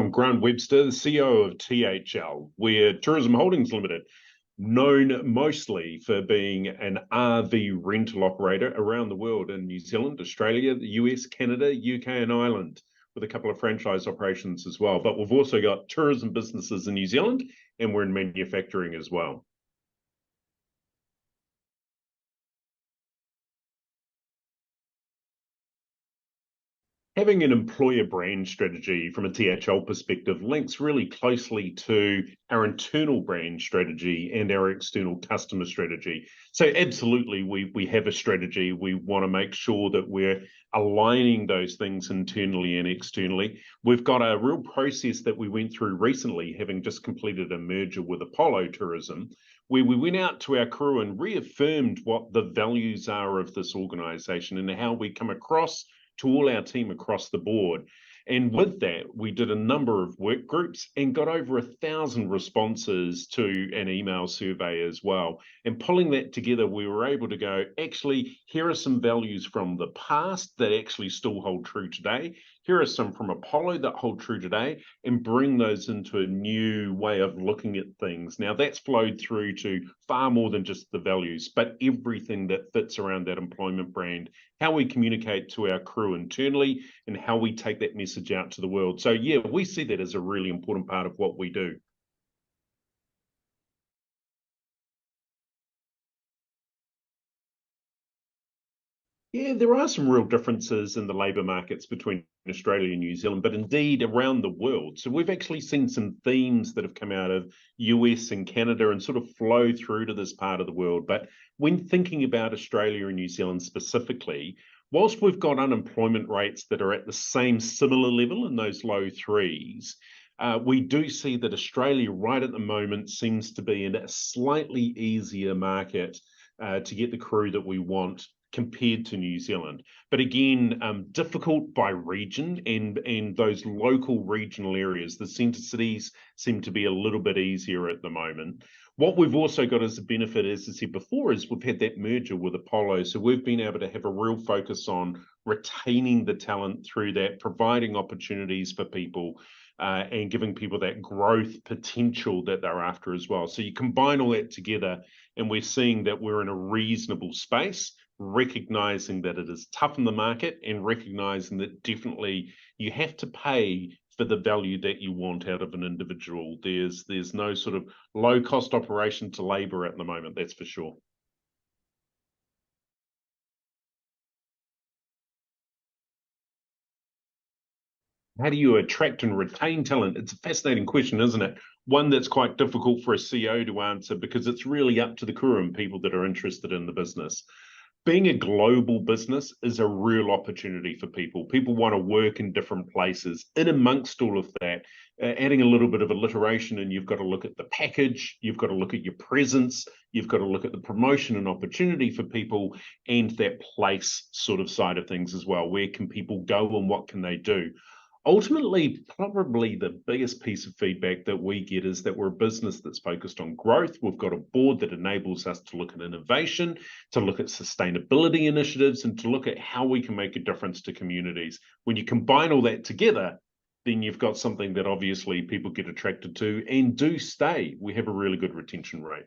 I'm Grant Webster, the CEO of THL. We're Tourism Holdings Limited, known mostly for being an RV rental operator around the world in New Zealand, Australia, the US, Canada, UK, and Ireland, with a couple of franchise operations as well. But we've also got tourism businesses in New Zealand, and we're in manufacturing as well. Having an employer brand strategy from a THL perspective links really closely to our internal brand strategy and our external customer strategy. So absolutely, we have a strategy. We want to make sure that we're aligning those things internally and externally. We've got a real process that we went through recently, having just completed a merger with Apollo Tourism, where we went out to our crew and reaffirmed what the values are of this organization and how we come across to all our team across the board. And with that, we did a number of work groups and got over 1,000 responses to an email survey as well. And pulling that together, we were able to go, actually, here are some values from the past that actually still hold true today. Here are some from Apollo that hold true today, and bring those into a new way of looking at things. Now, that's flowed through to far more than just the values, but everything that fits around that employment brand, how we communicate to our crew internally, and how we take that message out to the world. So yeah, we see that as a really important part of what we do. Yeah, there are some real differences in the labour markets between Australia and New Zealand, but indeed around the world. So we've actually seen some themes that have come out of US and Canada and sort of flow through to this part of the world. But when thinking about Australia and New Zealand specifically, whilst we've got unemployment rates that are at the same similar level in those low threes, we do see that Australia right at the moment seems to be in a slightly easier market to get the crew that we want compared to New Zealand. But again, difficult by region and those local regional areas. The centre cities seem to be a little bit easier at the moment. What we've also got as a benefit, as I said before, is we've had that merger with Apollo. So we've been able to have a real focus on retaining the talent through that, providing opportunities for people, and giving people that growth potential that they're after as well. So you combine all that together, and we're seeing that we're in a reasonable space, recognizing that it is tough in the market and recognizing that definitely you have to pay for the value that you want out of an individual. There's no sort of low cost operation to labor at the moment, that's for sure. How do you attract and retain talent? It's a fascinating question, isn't it? One that's quite difficult for a CEO to answer because it's really up to the crew and people that are interested in the business. Being a global business is a real opportunity for people. People want to work in different places. In amongst all of that, adding a little bit of alliteration, and you've got to look at the package, you've got to look at your presence, you've got to look at the promotion and opportunity for people, and that place sort of side of things as well. Where can people go and what can they do? Ultimately, probably the biggest piece of feedback that we get is that we're a business that's focused on growth. We've got a board that enables us to look at innovation, to look at sustainability initiatives, and to look at how we can make a difference to communities. When you combine all that together, then you've got something that obviously people get attracted to and do stay. We have a really good retention rate.